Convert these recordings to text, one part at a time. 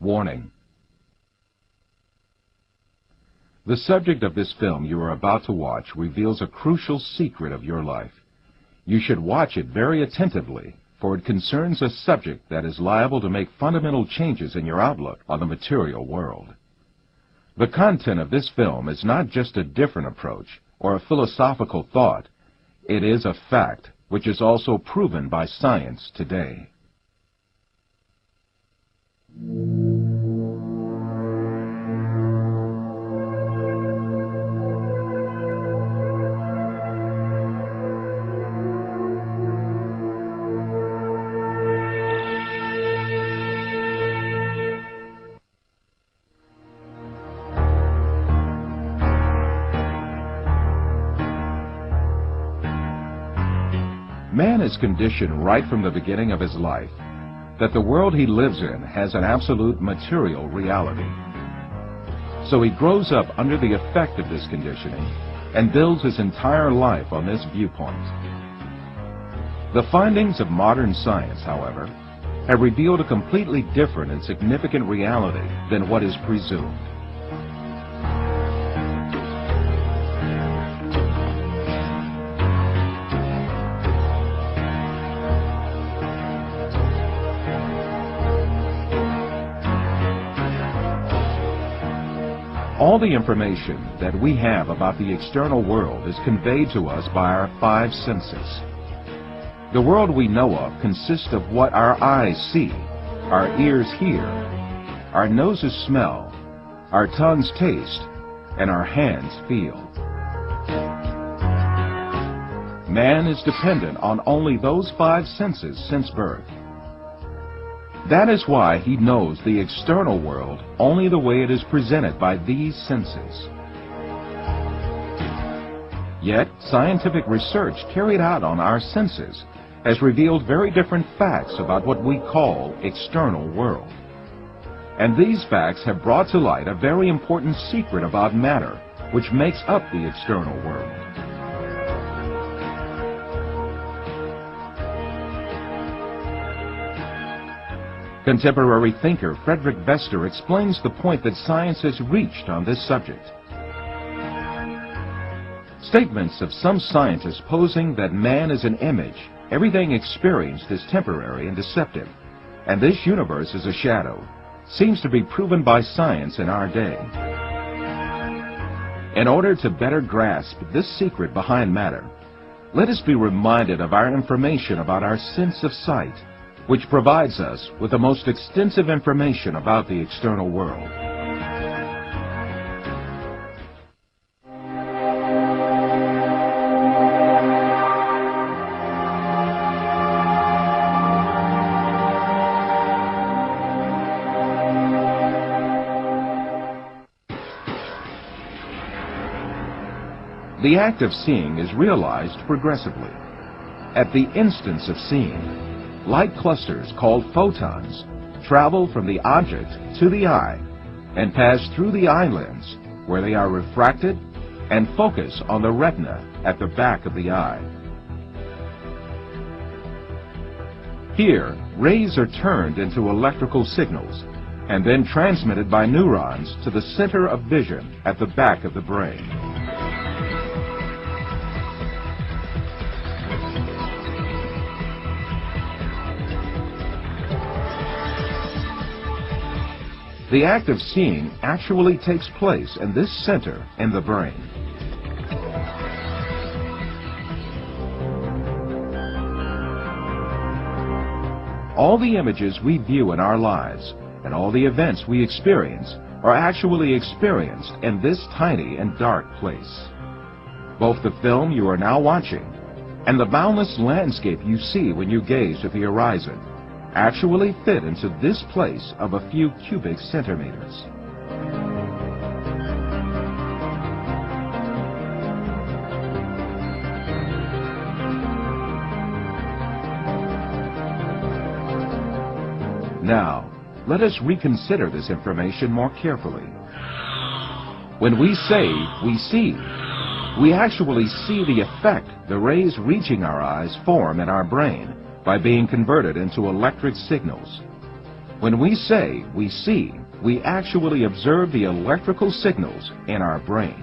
Warning. The subject of this film you are about to watch reveals a crucial secret of your life. You should watch it very attentively, for it concerns a subject that is liable to make fundamental changes in your outlook on the material world. The content of this film is not just a different approach or a philosophical thought. It is a fact which is also proven by science today. Man is conditioned right from the beginning of his life that the world he lives in has an absolute material reality. So he grows up under the effect of this conditioning and builds his entire life on this viewpoint. The findings of modern science, however, have revealed a completely different and significant reality than what is presumed. All the information that we have about the external world is conveyed to us by our five senses. The world we know of consists of what our eyes see, our ears hear, our noses smell, our tongues taste, and our hands feel. Man is dependent on only those five senses since birth. That is why he knows the external world only the way it is presented by these senses. Yet, scientific research carried out on our senses has revealed very different facts about what we call external world. And these facts have brought to light a very important secret about matter, which makes up the external world. Contemporary thinker Frederick Vester explains the point that science has reached on this subject. Statements of some scientists posing that man is an image, everything experienced is temporary and deceptive, and this universe is a shadow, seems to be proven by science in our day. In order to better grasp this secret behind matter, let us be reminded of our information about our sense of sight, which provides us with the most extensive information about the external world. The act of seeing is realized progressively. At the instance of seeing, light clusters called photons travel from the object to the eye and pass through the eye lens, where they are refracted and focus on the retina at the back of the eye. Here, rays are turned into electrical signals and then transmitted by neurons to the center of vision at the back of the brain. The act of seeing actually takes place in this center in the brain. All the images we view in our lives and all the events we experience are actually experienced in this tiny and dark place. Both the film you are now watching and the boundless landscape you see when you gaze at the horizon actually fit into this place of a few cubic centimeters. Now, let us reconsider this information more carefully. When we say we see, we actually see the effect the rays reaching our eyes form in our brain by being converted into electric signals. When we say we see, we actually observe the electrical signals in our brain.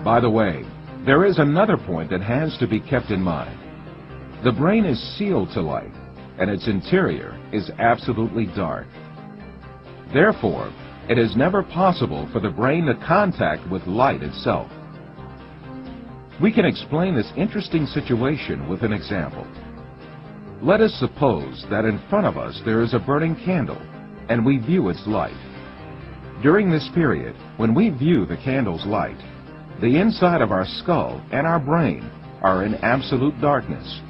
By the way, there is another point that has to be kept in mind. The brain is sealed to light, and its interior is absolutely dark. Therefore, it is never possible for the brain to contact with light itself. We can explain this interesting situation with an example. Let us suppose that in front of us there is a burning candle, and we view its light. During this period, when we view the candle's light, the inside of our skull and our brain are in absolute darkness.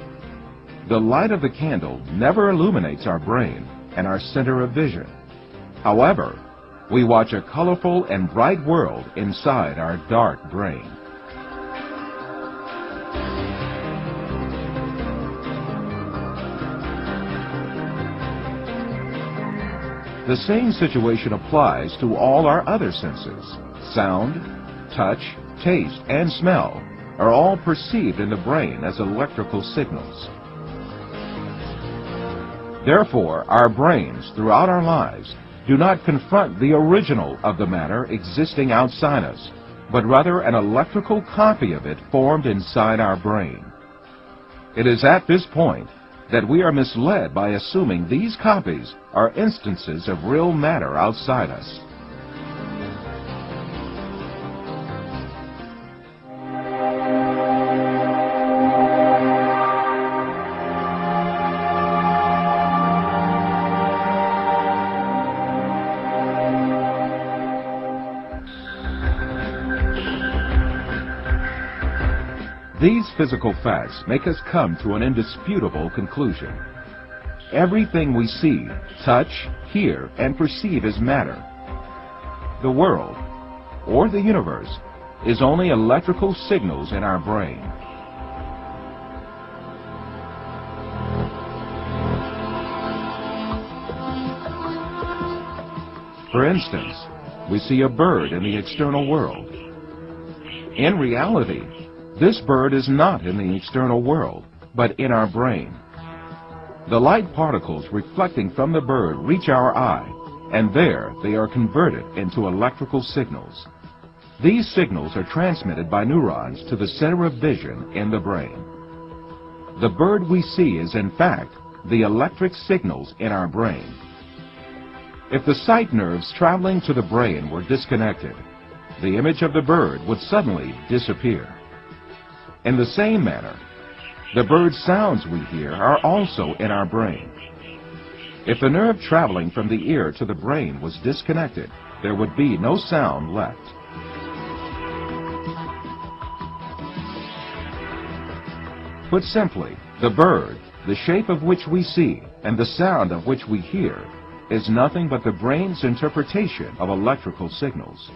The light of the candle never illuminates our brain and our center of vision. However, we watch a colorful and bright world inside our dark brain. The same situation applies to all our other senses. Sound, touch, taste, and smell are all perceived in the brain as electrical signals. Therefore, our brains, throughout our lives, do not confront the original of the matter existing outside us, but rather an electrical copy of it formed inside our brain. It is at this point that we are misled by assuming these copies are instances of real matter outside us. These physical facts make us come to an indisputable conclusion. Everything we see, touch, hear, and perceive is matter. The world, or the universe, is only electrical signals in our brain. For instance, we see a bird in the external world. In reality, this bird is not in the external world, but in our brain. The light particles reflecting from the bird reach our eye, and there they are converted into electrical signals. These signals are transmitted by neurons to the center of vision in the brain. The bird we see is in fact the electric signals in our brain. If the sight nerves traveling to the brain were disconnected, the image of the bird would suddenly disappear. In the same manner, the bird sounds we hear are also in our brain. If the nerve traveling from the ear to the brain was disconnected, there would be no sound left. Put simply, the bird, the shape of which we see, and the sound of which we hear, is nothing but the brain's interpretation of electrical signals.